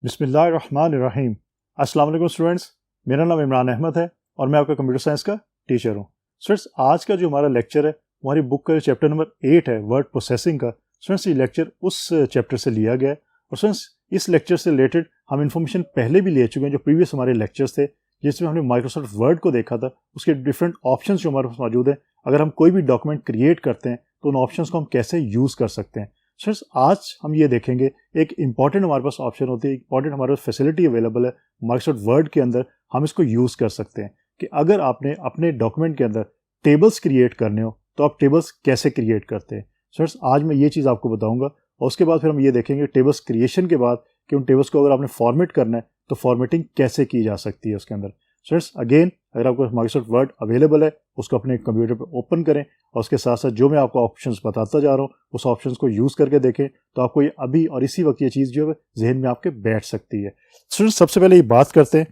बिस्मिल्लाहिर्रहमानिर्रहीम। अस्सलाम वालेकुम स्टूडेंट्स, मेरा नाम इमरान अहमद है और मैं आपका कंप्यूटर साइंस का टीचर हूँ। स्टूडेंट्स, आज का जो हमारा लेक्चर है हमारी बुक का चैप्टर नंबर 8 है वर्ड प्रोसेसिंग का। स्टूडेंट्स, ये लेक्चर उस चैप्टर से लिया गया है और स्टूडेंट्स इस लेक्चर से रिलेटेड हम इन्फॉर्मेशन पहले भी ले चुके हैं। जो प्रीवियस हमारे लेक्चर्स थे जिसमें हमने माइक्रोसॉफ्ट वर्ड को देखा था, उसके डिफरेंट ऑप्शंस जो हमारे पास मौजूद है, अगर हम कोई भी डॉक्यूमेंट क्रिएट करते हैं तो उन ऑप्शंस को हम कैसे यूज़ कर सकते हैं। स्टूडेंट्स, आज हम ये देखेंगे एक इंपॉर्टेंट हमारे पास ऑप्शन होती है, इंपॉर्टेंट हमारे पास फैसिलिटी अवेलेबल है माइक्रोसॉफ्ट वर्ड के अंदर, हम इसको यूज़ कर सकते हैं कि अगर आपने अपने डॉक्यूमेंट के अंदर टेबल्स क्रिएट करने हो तो आप टेबल्स कैसे क्रिएट करते हैं। स्टूडेंट्स, आज मैं ये चीज़ आपको बताऊंगा और उसके बाद फिर हम ये देखेंगे टेबल्स क्रिएशन के बाद कि उन टेबल्स को अगर आपने फॉर्मेट करना है तो फॉर्मेटिंग कैसे की जा सकती है उसके अंदर। स्टूडेंट्स, अगेन अगर आपको माइक्रोसॉफ्ट वर्ड अवेलेबल है उसको अपने कंप्यूटर पर ओपन करें और उसके साथ साथ जो मैं आपको ऑप्शंस बताता जा रहा हूँ उस ऑप्शंस को यूज़ करके देखें तो आपको ये अभी और इसी वक्त ये चीज़ जो है जहन में आपके बैठ सकती है। स्टूडेंट्स, सबसे पहले ये बात करते हैं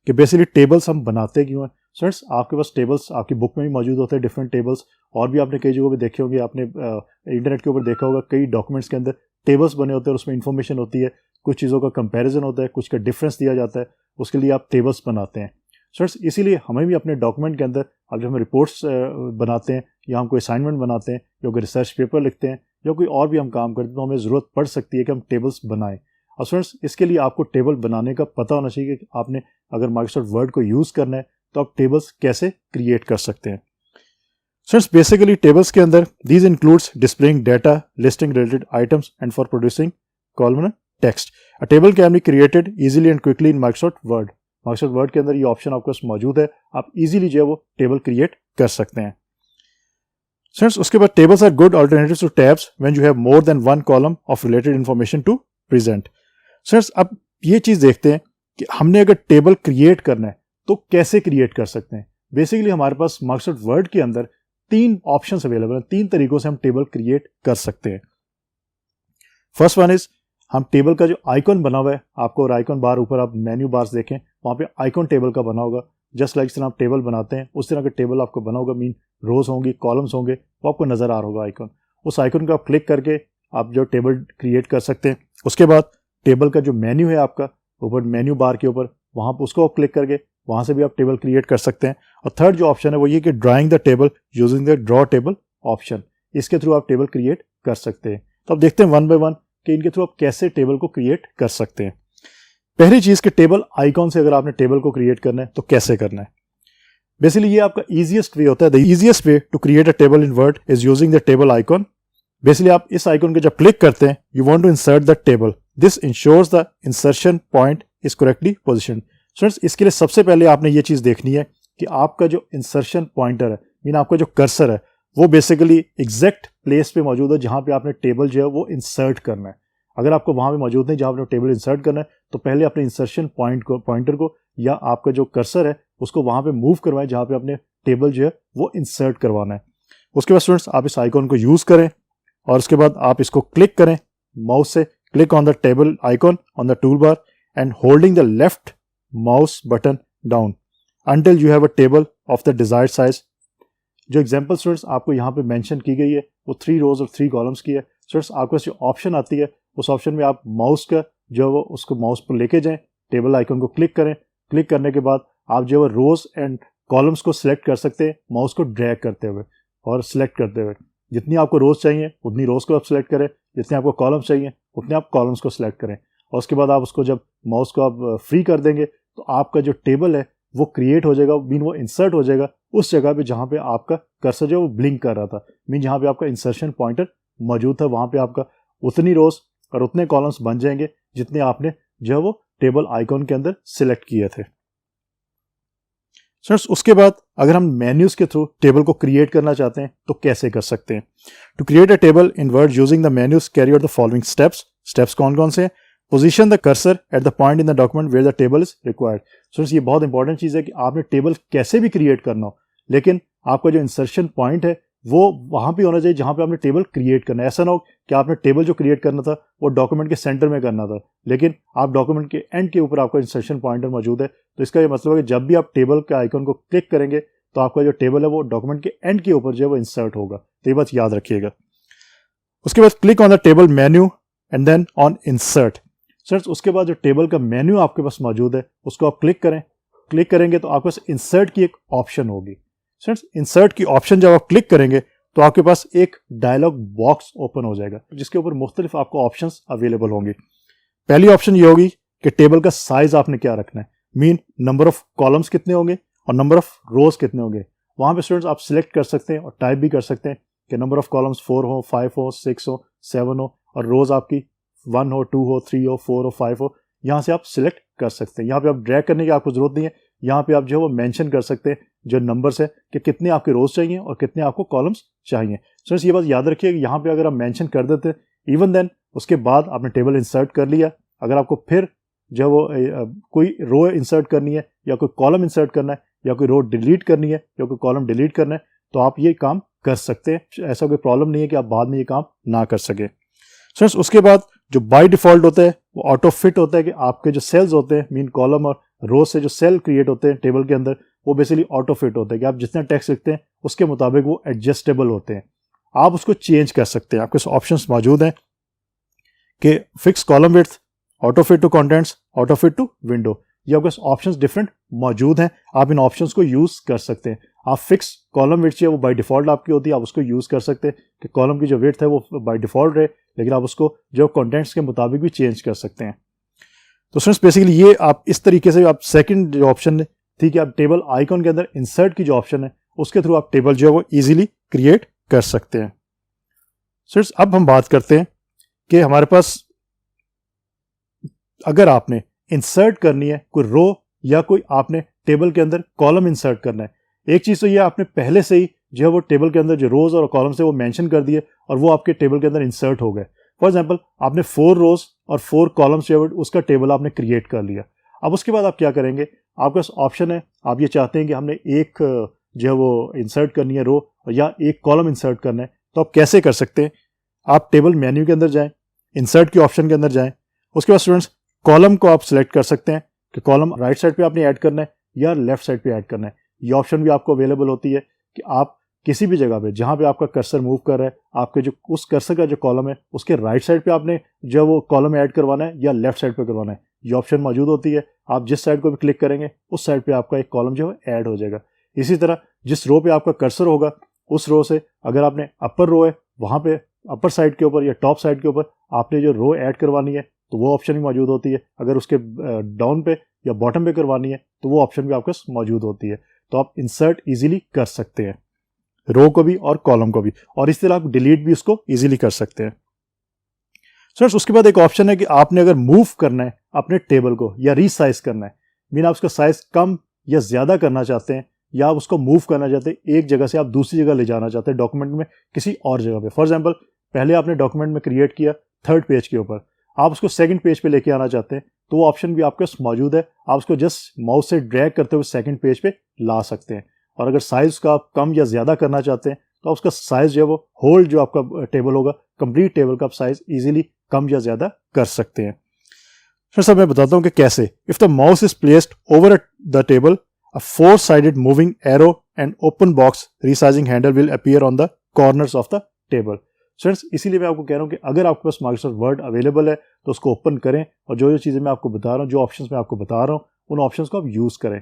कि बेसिकली टेबल्स हम बनाते क्यों हैं। स्टूडेंट्स, आपके पास टेबल्स आपकी बुक में भी मौजूद होते हैं, डिफरेंट टेबल्स, और भी आपने कई जगहों पर देखे होंगे, आपने इंटरनेट के ऊपर देखा होगा कई डॉक्यूमेंट्स के अंदर टेबल्स बने होते हैं और उसमें इंफॉर्मेशन होती है, कुछ चीज़ों का कंपैरिजन होता है, कुछ का डिफरेंस दिया जाता है, उसके लिए आप टेबल्स बनाते हैं। स्टूडेंट्स, इसीलिए हमें भी अपने डॉक्यूमेंट के अंदर अब जब हम रिपोर्ट्स बनाते हैं या हम कोई असाइनमेंट बनाते हैं या कोई रिसर्च पेपर लिखते हैं या कोई और भी हम काम करते हैं तो हमें ज़रूरत पड़ सकती है कि हम टेबल्स बनाएं। और स्टूडेंट्स, इसके लिए आपको टेबल बनाने का पता होना चाहिए कि आपने अगर माइक्रोसॉफ्ट वर्ड को यूज़ करना है तो आप टेबल्स कैसे क्रिएट कर सकते हैं। स्टूडेंट्स, बेसिकली टेबल्स के अंदर these includes displaying data, listing related items and for producing column text. A table can be created easily and quickly in Microsoft word. Microsoft word के अंदर ये ऑप्शन आपके पास मौजूद है, आप इजीली जो है वो टेबल क्रिएट कर सकते हैं। स्टूडेंट्स, उसके बाद tables are good alternatives to tabs when you have more than one column of related information to present. Students, अब ये चीज देखते हैं कि हमने अगर टेबल क्रिएट करना है तो कैसे क्रिएट कर सकते हैं। बेसिकली हमारे पास माइक्रोसॉफ्ट वर्ड के अंदर 3 ऑप्शंस अवेलेबल हैं, 3 तरीकों से हम टेबल क्रिएट कर सकते हैं। फर्स्ट वन इज, हम टेबल का जो आइकॉन बना हुआ है, आपको और आइकॉन बार ऊपर आप मेन्यू बार्स देखें वहाँ पे आइकॉन टेबल का बना होगा, जस्ट लाइक जिस तरह आप टेबल बनाते हैं उस तरह का टेबल आपको बना होगा, मीन रोज होंगी, कॉलम्स होंगे, वो आपको नजर आ रहा होगा आइकॉन। उस आइकॉन को आप क्लिक करके आप जो टेबल क्रिएट कर सकते हैं। उसके बाद टेबल का जो मेन्यू है आपका ऊपर मेन्यू बार के ऊपर, वहाँ पर उसको आप क्लिक करके वहाँ से भी आप टेबल क्रिएट कर सकते हैं। और थर्ड जो ऑप्शन है वो ये कि drawing the table using the draw table option, इसके थ्रू आप टेबल क्रिएट कर सकते हैं। तो अब देखते हैं वन बाय वन कि इनके थ्रू आप कैसे टेबल को क्रिएट कर सकते हैं। पहली चीज कि टेबल आइकॉन से अगर आपने टेबल को क्रिएट करना है तो कैसे करना है। बेसिकली ये आपका इजीएस्ट वे होता है। The easiest way to create a table in Word is using the table icon. Basically आप इस आइकॉन को जब क्लिक करते हैं, you want to insert the table, this ensures the insertion point is correctly position. Students, इसके लिए सबसे पहले आपने ये चीज देखनी है कि आपका जो इंसर्शन पॉइंटर है, मीन आपका जो कर्सर है, वो बेसिकली एग्जैक्ट प्लेस पे मौजूद है जहां पे आपने टेबल जो है वो इंसर्ट करना है। अगर आपको वहां पे मौजूद नहीं जहां आपने टेबल इंसर्ट करना है तो पहले अपने इंसर्शन पॉइंटर को या आपका जो कर्सर है उसको वहां पे मूव करवाएं जहां पे आपने टेबल जो है वो इंसर्ट करवाना है। उसके बाद स्टूडेंट्स, आप इस आइकॉन को यूज करें और उसके बाद आप इसको क्लिक करें माउस से, click on the table icon on the tool bar and holding the left mouse button down until you have a table of the desired size. जो एग्जाम्पल स्टूडेंट्स आपको यहाँ पे मेंशन की गई है वो 3 रोज और 3 कॉलम्स की है। स्टूडेंट्स, आपके पास जो ऑप्शन आती है उस ऑप्शन में आप माउस का जो वो उसको माउस पर लेके जाएं, टेबल आइकन को क्लिक करें, क्लिक करने के बाद आप जो है रोज एंड कॉलम्स को सिलेक्ट कर सकते हैं माउस को ड्रैग करते हुए और सिलेक्ट करते हुए। जितनी आपको रोज चाहिए उतनी रोज को आप सिलेक्ट करें, जितने आपको कॉलम्स चाहिए उतने आप कॉलम्स को सिलेक्ट करें और उसके बाद आप उसको जब माउस को आप फ्री कर देंगे तो आपका जो टेबल है वो क्रिएट हो जाएगा, मीन वो इंसर्ट हो जाएगा उस जगह पे जहां पे आपका कर्सर जो वो ब्लिंक कर रहा था, मीन जहां पे आपका इंसर्शन पॉइंटर मौजूद था वहां पे आपका उतनी रोज और उतने कॉलम्स बन जाएंगे जितने आपने जो है वो टेबल आइकॉन के अंदर सिलेक्ट किए थे। स्टूडेंट्स, उसके बाद अगर हम मेन्यूज के थ्रू टेबल को क्रिएट करना चाहते हैं तो कैसे कर सकते हैं। To create a table in Word using the menus carry out the following steps कौन कौन से हैं। Position the cursor at the point in the document where the table is required. Students, ये बहुत इंपॉर्टेंट चीज है कि आपने टेबल कैसे भी क्रिएट करना हो लेकिन आपका जो इंसर्शन पॉइंट है वो वहां पे होना चाहिए जहां पे आपने टेबल क्रिएट करना है। ऐसा ना हो कि आपने टेबल जो क्रिएट करना था वो डॉक्यूमेंट के सेंटर में करना था लेकिन आप डॉक्यूमेंट के एंड के ऊपर आपका इंसर्शन पॉइंटर मौजूद है। तो इसका ये मतलब है कि जब भी आप टेबल के आइकन को क्लिक करेंगे तो आपका जो टेबल है वो डॉक्यूमेंट के एंड के ऊपर जो है वो इंसर्ट होगा। तो ये बात याद रखिएगा। उसके बाद click on the table menu and then on insert. Students उसके बाद जो टेबल का मेन्यू आपके पास मौजूद है उसको आप क्लिक करें। क्लिक करेंगे तो आपके पास इंसर्ट की एक ऑप्शन होगी। स्टूडेंट्स इंसर्ट की ऑप्शन जब आप क्लिक करेंगे तो आपके पास एक डायलॉग बॉक्स ओपन हो जाएगा जिसके ऊपर मुख्तलिफ आपको ऑप्शंस अवेलेबल होंगे। पहली ऑप्शन ये होगी कि टेबल का साइज आपने क्या रखना है, मीन नंबर ऑफ कॉलम्स कितने होंगे और नंबर ऑफ रोज कितने होंगे। वहां पे स्टूडेंट्स आप सिलेक्ट कर सकते हैं और टाइप भी कर सकते हैं कि नंबर ऑफ कॉलम्स 4 हो, 5 हो, 6 हो, 7 हो और रोज आपकी 1 हो, 2 हो, 3 हो, 4 हो, 5 हो। यहाँ से आप सिलेक्ट कर सकते हैं। यहाँ पे आप ड्रैग करने की आपको जरूरत नहीं है। यहाँ पे आप जो है वो मेंशन कर सकते हैं जो नंबर्स है कि कितने आपके रोज चाहिए और कितने आपको कॉलम्स चाहिए। स्टूडेंट्स ये बात याद रखिए कि यहाँ पे अगर आप मेंशन कर देते हैं इवन देन उसके बाद आपने टेबल इंसर्ट कर लिया, अगर आपको फिर जो वो कोई रो इंसर्ट करनी है या कोई कॉलम इंसर्ट करना है या कोई रो डिलीट करनी है या कोई कॉलम डिलीट करना है तो आप ये काम कर सकते हैं। ऐसा कोई प्रॉब्लम नहीं है कि आप बाद में ये काम ना कर सके। स्टूडेंट्स उसके बाद जो बाय डिफॉल्ट होता है वो ऑटो फिट होता है कि आपके जो सेल्स होते हैं मीन कॉलम और रो से जो सेल क्रिएट होते हैं टेबल के अंदर वो बेसिकली ऑटो फिट होता है कि आप जितना टेक्स्ट लिखते हैं उसके मुताबिक वो एडजस्टेबल होते हैं। आप उसको चेंज कर सकते हैं। आपके पास ऑप्शंस मौजूद हैं कि fix column width, auto fit to contents, auto fit to window. ये आपके पास ऑप्शंस डिफरेंट मौजूद हैं। आप इन ऑप्शंस को यूज कर सकते हैं। आप फिक्स कॉलम विड्थ है वो बाय डिफॉल्ट आपकी होती है, आप उसको यूज कर सकते हैं कि कॉलम की जो विड्थ है वो बाय डिफॉल्ट रहे, लेकिन आप उसको जो कंटेंट्स के मुताबिक भी चेंज कर सकते हैं। तो स्टूडेंट्स बेसिकली ये आप इस तरीके से आप सेकंड जो ऑप्शन थी कि आप टेबल आइकॉन के अंदर इंसर्ट की जो ऑप्शन है उसके थ्रू आप टेबल जो है वो इजीली क्रिएट कर सकते हैं। स्टूडेंट्स अब हम बात करते हैं कि हमारे पास अगर आपने इंसर्ट करनी है कोई रो या कोई आपने टेबल के अंदर कॉलम इंसर्ट करना है, एक चीज तो ये आपने पहले से ही जो है वो टेबल के अंदर जो रोज और कॉलम्स है वो मेंशन कर दिए और वो आपके टेबल के अंदर इंसर्ट हो गए। फॉर एग्जांपल आपने 4 रोज और 4 कॉलम्स जो है उसका टेबल आपने क्रिएट कर लिया। अब उसके बाद आप क्या करेंगे, आपके पास ऑप्शन है, आप ये चाहते हैं कि हमने एक जो है वो इंसर्ट करनी है रो या एक कॉलम इंसर्ट करना है, तो आप कैसे कर सकते हैं। आप टेबल मेन्यू के अंदर जाएं, इंसर्ट के ऑप्शन के अंदर जाएं, उसके बाद स्टूडेंट्स कॉलम को आप सिलेक्ट कर सकते हैं कि कॉलम राइट साइड पे आपने ऐड करना है या लेफ्ट साइड पे ऐड करना है। ये ऑप्शन भी आपको अवेलेबल होती है कि आप किसी भी जगह पे जहां पे आपका कर्सर मूव कर रहा है आपके जो उस कर्सर का जो कॉलम है उसके राइट साइड पे आपने जो वो कॉलम ऐड करवाना है या लेफ्ट साइड पे करवाना है, ये ऑप्शन मौजूद होती है। आप जिस साइड को भी क्लिक करेंगे उस साइड पे आपका एक कॉलम जो है ऐड हो जाएगा। इसी तरह जिस रो पे आपका कर्सर होगा उस रो से अगर आपने अपर रो है वहां पे अपर साइड के ऊपर या टॉप साइड के ऊपर आपने जो रो ऐड करवानी है तो वो ऑप्शन भी मौजूद होती है। अगर उसके डाउन पे या बॉटम पे करवानी है तो वो ऑप्शन भी आपके पास मौजूद होती है। तो आप इंसर्ट इजीली कर सकते हैं रो को भी और कॉलम को भी, और इस तरह आप डिलीट भी उसको इजीली कर सकते हैं। स्टूडेंट्स उसके बाद एक ऑप्शन है कि आपने अगर मूव करना है अपने टेबल को या रीसाइज करना है, मीन आप उसका साइज कम या ज्यादा करना चाहते हैं या आप उसको मूव करना चाहते हैं, एक जगह से आप दूसरी जगह ले जाना चाहते हैं डॉक्यूमेंट में किसी और जगह पे। फॉर एग्जांपल पहले आपने डॉक्यूमेंट में क्रिएट किया 3rd पेज के ऊपर, आप उसको 2nd पेज पे लेके आना चाहते हैं तो वो ऑप्शन भी आपके पास मौजूद है। आप उसको जस्ट माउस से ड्रैग करते हुए 2nd पेज पे ला सकते हैं। और अगर साइज का आप कम या ज्यादा करना चाहते हैं तो उसका साइज जो है वो होल जो आपका टेबल होगा कंप्लीट टेबल का आप साइज इजीली कम या ज्यादा कर सकते हैं। फिर सब मैं बताता हूं कि कैसे। If the mouse is placed over the table a 4-sided moving arrow and open box resizing handle will appear on the corners of the table। Students इसीलिए मैं आपको कह रहा हूं कि अगर आपके पास माइक्रोसॉफ्ट वर्ड अवेलेबल है तो उसको ओपन करें और जो जो चीजें मैं आपको बता रहा हूं, जो ऑप्शंस मैं आपको बता रहा हूं, उन ऑप्शंस को आप यूज करें।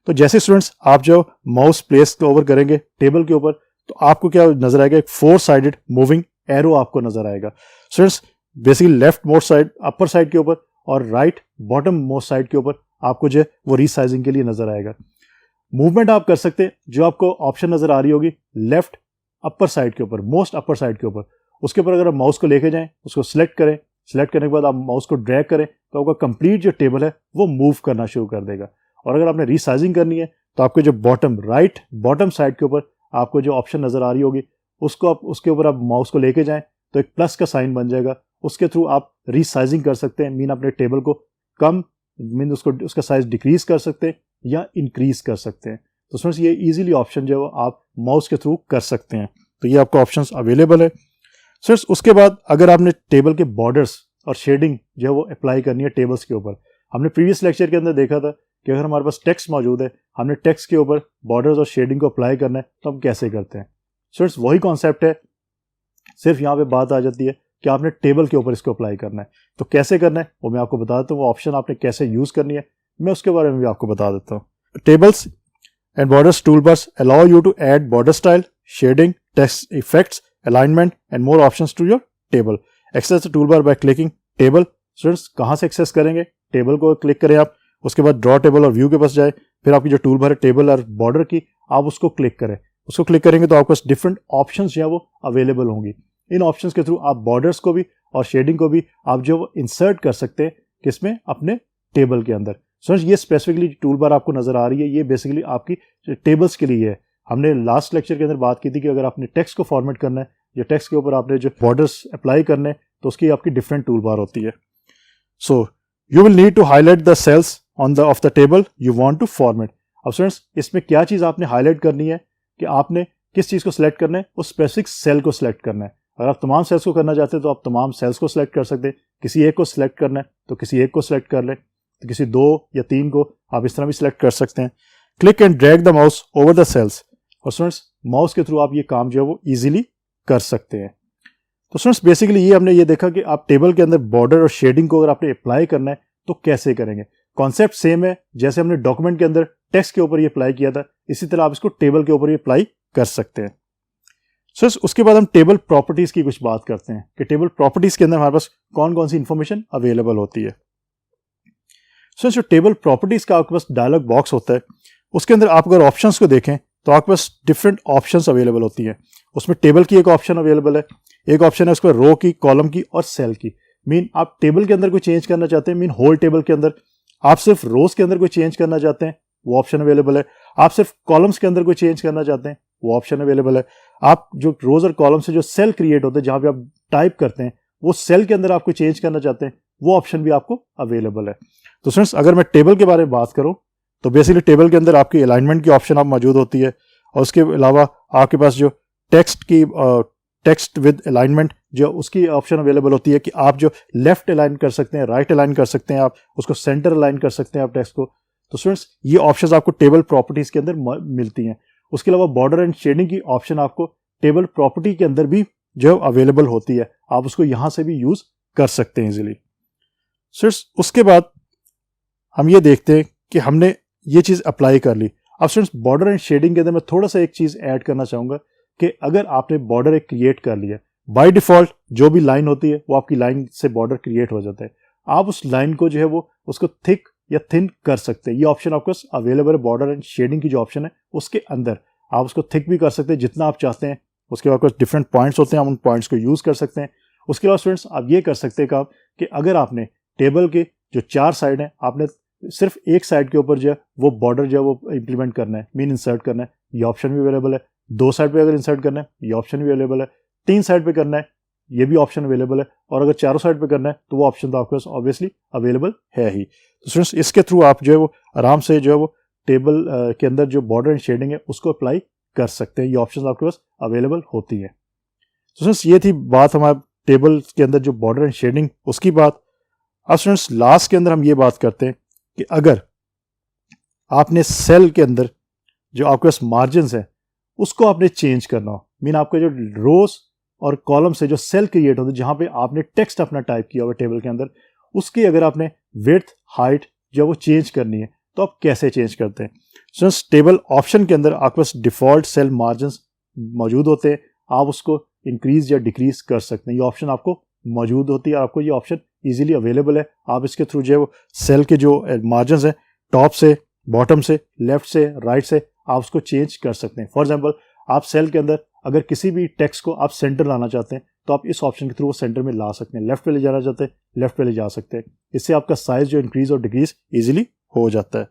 तो जैसे स्टूडेंट्स आप जो माउस प्लेस ओवर करेंगे टेबल के ऊपर तो आपको क्या नजर आएगा, एक 4-sided मूविंग एरो आपको नजर आएगा। Students basically left most side upper side के ऊपर और राइट बॉटम मोस्ट साइड के ऊपर आपको जो है वो रीसाइजिंग के लिए नजर आएगा। मूवमेंट आप कर सकते हैं, जो आपको ऑप्शन नजर आ रही होगी लेफ्ट अपर साइड के ऊपर, मोस्ट अपर साइड के ऊपर, उसके ऊपर अगर आप माउस को लेके जाएं, उसको सिलेक्ट करें, सिलेक्ट करने के बाद आप माउस को ड्रैग करें तो आपका कंप्लीट जो टेबल है वो मूव करना शुरू कर देगा। और अगर आपने रीसाइजिंग करनी है तो आपके जो बॉटम राइट बॉटम साइड के ऊपर आपको जो ऑप्शन नजर आ रही होगी उसको आप उसके ऊपर आप माउस को लेके जाएं तो एक प्लस का साइन बन जाएगा। उसके थ्रू आप रीसाइजिंग कर सकते हैं, मीन अपने टेबल को कम मीन उसका साइज डिक्रीज कर सकते हैं या इंक्रीज कर सकते हैं। तो उसमें से ये इजीली ऑप्शन जो है आप माउस के थ्रू कर सकते हैं। तो ये आपको ऑप्शंस अवेलेबल है। सर उसके बाद अगर आपने टेबल के बॉर्डर्स और शेडिंग जो है वो अप्लाई करनी है टेबल्स के ऊपर, हमने प्रीवियस लेक्चर के अंदर देखा था कि अगर हमारे पास टेक्स्ट मौजूद है, हमने टेक्स्ट के ऊपर बॉर्डर्स और शेडिंग को अप्लाई करना है तो हम कैसे करते हैं। सर वही कॉन्सेप्ट है, सिर्फ यहाँ पे बात आ जाती है कि आपने टेबल के ऊपर इसको अप्लाई करना है। तो कैसे करना है वो मैं आपको बता देता हूँ, वो ऑप्शन आपने कैसे यूज़ करनी है मैं उसके बारे में भी आपको बता देता हूँ। Tables and borders toolbars allow you to add border style, shading, text effects, alignment and more options to your table. Access the toolbar by clicking table. Students कहाँ से एक्सेस करेंगे, टेबल को क्लिक करें आप, उसके बाद ड्रॉ टेबल और view के पास जाए, फिर आपकी जो टूल बार है टेबल और बॉर्डर की, आप उसको क्लिक करें। उसको क्लिक करेंगे तो आपके पास डिफरेंट ऑप्शंस जो है वो अवेलेबल होंगी। इन ऑप्शंस के थ्रू आप बॉर्डर्स को भी और शेडिंग को भी आप जो इंसर्ट कर सकते हैं किसमें, अपने टेबल के अंदर। सो ये स्पेसिफिकली टूल बार आपको नजर आ रही है, ये बेसिकली आपकी टेबल्स के लिए है। हमने लास्ट लेक्चर के अंदर बात की थी कि अगर आपने टेक्स्ट को फॉर्मेट करना है या टेक्स्ट के ऊपर आपने जो बॉर्डर्स अप्लाई करने हैं तो उसकी आपकी डिफरेंट टूल बार होती है। So you will need to highlight the cells of the table you want to format. अब स्टूडेंट्स इसमें क्या चीज़ आपने हाईलाइट करनी है कि आपने किस चीज़ को सिलेक्ट करना है, उस स्पेसिफिक सेल को सिलेक्ट करना है। अगर आप तमाम सेल्स को करना चाहते हैं तो आप तमाम सेल्स को सिलेक्ट कर सकते हैं, किसी एक को सिलेक्ट करना है तो किसी एक को सिलेक्ट कर लें, तो किसी 2 या 3 को आप इस तरह भी सिलेक्ट कर सकते हैं। Click and drag the mouse over the cells. और स्टूडेंट्स माउस के थ्रू आप ये काम जो है वो इजीली कर सकते हैं। तो स्टूडेंट्स बेसिकली ये हमने ये देखा कि आप टेबल के अंदर बॉर्डर और शेडिंग को अगर आपने अप्लाई करना है तो कैसे करेंगे। कॉन्सेप्ट सेम है, जैसे हमने डॉक्यूमेंट के अंदर टेक्स्ट के ऊपर ये अप्लाई किया था, इसी तरह आप इसको टेबल के ऊपर ये अप्लाई कर सकते हैं। सो उसके बाद हम टेबल प्रॉपर्टीज की कुछ बात करते हैं कि टेबल प्रॉपर्टीज के अंदर हमारे पास कौन कौन सी इंफॉर्मेशन अवेलेबल होती है। सो जो टेबल प्रॉपर्टीज का आपके पास डायलॉग बॉक्स होता है, उसके अंदर आप अगर ऑप्शंस को देखें तो आपके पास डिफरेंट ऑप्शंस अवेलेबल होती है। उसमें टेबल की एक ऑप्शन अवेलेबल है, एक ऑप्शन है उसके बाद रो की, कॉलम की और सेल की। मीन आप टेबल के अंदर कोई चेंज करना चाहते हैं, मीन होल टेबल के अंदर, आप सिर्फ रोज के अंदर कोई चेंज करना चाहते हैं वो ऑप्शन अवेलेबल है, आप सिर्फ कॉलम्स के अंदर कोई चेंज करना चाहते हैं वो ऑप्शन अवेलेबल है, आप जो रोज और कॉलम से जो सेल क्रिएट होते हैं जहां पे आप टाइप करते हैं वो सेल के अंदर आप कोई चेंज करना चाहते हैं वो ऑप्शन भी आपको अवेलेबल है। तो फ्रेंड्स अगर मैं टेबल के बारे में बात करूं तो बेसिकली टेबल के अंदर आपकी अलाइनमेंट की ऑप्शन आप मौजूद होती है, और उसके अलावा आपके पास जो टेक्स्ट विद अलाइनमेंट जो उसकी ऑप्शन अवेलेबल होती है कि आप जो लेफ्ट अलाइन कर सकते हैं, राइट अलाइन कर सकते हैं, आप उसको सेंटर अलाइन कर सकते हैं आप टेक्स्ट को। तो स्टूडेंट्स ये ऑप्शंस आपको टेबल प्रॉपर्टीज के अंदर मिलती हैं। उसके अलावा बॉर्डर एंड शेडिंग की ऑप्शन आपको टेबल प्रॉपर्टी के अंदर भी जो अवेलेबल होती है, आप उसको यहां से भी यूज कर सकते हैं इजीली। स्टूडेंट्स उसके बाद हम ये देखते हैं कि हमने ये चीज अप्लाई कर ली। अब स्टूडेंट्स बॉर्डर एंड शेडिंग के अंदर मैं थोड़ा सा एक चीज ऐड करना चाहूंगा कि अगर आपने बॉर्डर एक क्रिएट कर लिया, बाय डिफॉल्ट जो भी लाइन होती है वो आपकी लाइन से बॉर्डर क्रिएट हो जाता है। आप उस लाइन को जो है वो उसको थिक या थिन कर सकते हैं, ये ऑप्शन आपको अवेलेबल है बॉर्डर एंड शेडिंग की जो ऑप्शन है उसके अंदर। आप उसको थिक भी कर सकते हैं जितना आप चाहते हैं। उसके बाद कुछ डिफरेंट पॉइंट्स होते हैं, आप उन पॉइंट्स को यूज कर सकते हैं। उसके अलावा स्टूडेंट्स आप ये कर सकते हैं कि अगर आपने टेबल के जो 4 साइड हैं आपने सिर्फ एक साइड के ऊपर जो है वो बॉर्डर जो है वो इंप्लीमेंट करना है, मीन इंसर्ट करना है, ये ऑप्शन भी अवेलेबल है। 2 साइड पे अगर इंसर्ट करना है ये ऑप्शन भी अवेलेबल है। 3 साइड पे करना है ये भी ऑप्शन अवेलेबल है, और अगर 4 साइड पे करना है तो वो ऑप्शन तो आपके पास ऑब्वियसली अवेलेबल है ही। तो स्टूडेंट्स इसके थ्रू आप जो है वो आराम से जो है वो टेबल के अंदर जो बॉर्डर एंड शेडिंग है उसको अप्लाई कर सकते हैं, ये ऑप्शन आपके पास अवेलेबल होती है। तो स्टूडेंट्स ये थी बात हमारे टेबल के अंदर जो बॉर्डर एंड शेडिंग उसकी बात। अब स्टूडेंट्स लास्ट के अंदर हम ये बात करते हैं कि अगर आपने सेल के अंदर जो आपके पास मार्जिन है उसको आपने चेंज करना हो, मीन आपके जो रोज और कॉलम से जो सेल क्रिएट होते हैं जहां पे आपने टेक्स्ट अपना टाइप किया हुआ टेबल के अंदर, उसकी अगर आपने विड्थ हाइट जो वो चेंज करनी है तो आप कैसे चेंज करते हैं। सो टेबल ऑप्शन के अंदर आपके पास डिफॉल्ट सेल मार्जिन मौजूद होते हैं, आप उसको इंक्रीज या डिक्रीज कर सकते हैं, ये ऑप्शन आपको मौजूद होती है, आपको ये ऑप्शन इजीली अवेलेबल है। आप इसके थ्रू जो है वो सेल के जो मार्जिन है टॉप से, बॉटम से, लेफ्ट से, राइट से आप उसको चेंज कर सकते हैं। फॉर एग्जांपल आप सेल के अंदर अगर किसी भी टेक्स्ट को आप सेंटर लाना चाहते हैं तो आप इस ऑप्शन के थ्रू वो सेंटर में ला सकते हैं, लेफ्ट पे ले जाना चाहते हैं लेफ्ट पे ले जा सकते हैं। इससे आपका साइज जो इंक्रीज और डिक्रीज इजीली हो जाता है।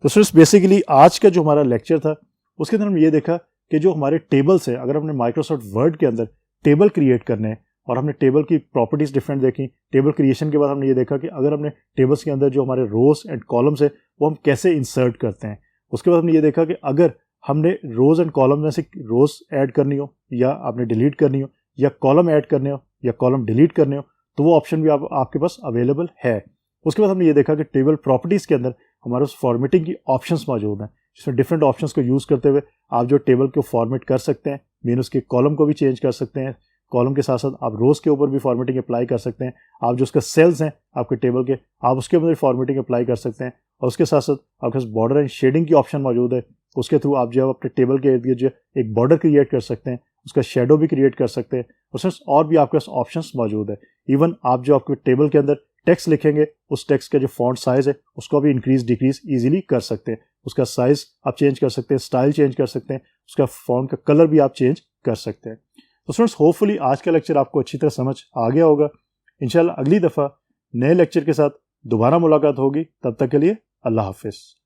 तो सिर्फ बेसिकली आज का जो हमारा लेक्चर था उसके अंदर हमने ये देखा कि जो हमारे टेबल्स है, अगर हमने माइक्रोसॉफ्ट वर्ड के अंदर टेबल क्रिएट करने हैं और हमने टेबल की प्रॉपर्टीज डिफरेंट देखी, टेबल क्रिएशन के बाद हमने ये देखा कि अगर हमने टेबल्स के अंदर जो हमारे रोज एंड कॉलम्स है वो हम कैसे इंसर्ट करते हैं। उसके बाद हमने ये देखा कि अगर हमने रोज एंड कॉलम में से रोज ऐड करनी हो या आपने डिलीट करनी हो या कॉलम ऐड करने हो या कॉलम डिलीट करने हो तो वो ऑप्शन भी आपके पास अवेलेबल है। उसके बाद हमने ये देखा कि टेबल प्रॉपर्टीज के अंदर हमारे पास फॉर्मेटिंग की ऑप्शंस मौजूद हैं, जिसमें डिफरेंट ऑप्शंस को यूज करते हुए आप जो टेबल को फॉर्मेट कर सकते हैं, मीन उसके कॉलम को भी चेंज कर सकते हैं, कॉलम के साथ साथ आप रोज़ के ऊपर भी फॉर्मेटिंग अप्लाई कर सकते हैं। आप जो उसका सेल्स हैं आपके टेबल के, आप उसके अंदर फॉर्मेटिंग अप्लाई कर सकते हैं। और उसके साथ साथ आपके पास बॉर्डर एंड शेडिंग की ऑप्शन मौजूद है, उसके थ्रू आप जो है अपने टेबल के इर्द गिर्द जो एक बॉर्डर क्रिएट कर सकते हैं, उसका शेडो भी क्रिएट कर सकते हैं। और भी आपके पास ऑप्शंस मौजूद है। इवन आप जो आपके टेबल के अंदर टेक्स्ट लिखेंगे, उस टेक्स्ट का जो फॉन्ट साइज है उसको भी इंक्रीज डिक्रीज इजीली कर सकते हैं। उसका साइज आप चेंज कर सकते हैं, स्टाइल चेंज कर सकते हैं, उसका फॉन्ट का कलर भी आप चेंज कर सकते हैं। तो स्टूडेंट्स, होपफुली आज का लेक्चर आपको अच्छी तरह समझ आ गया होगा। इंशाल्लाह अगली दफ़ा नए लेक्चर के साथ दोबारा मुलाकात होगी। तब तक के लिए अल्लाह हाफिज़।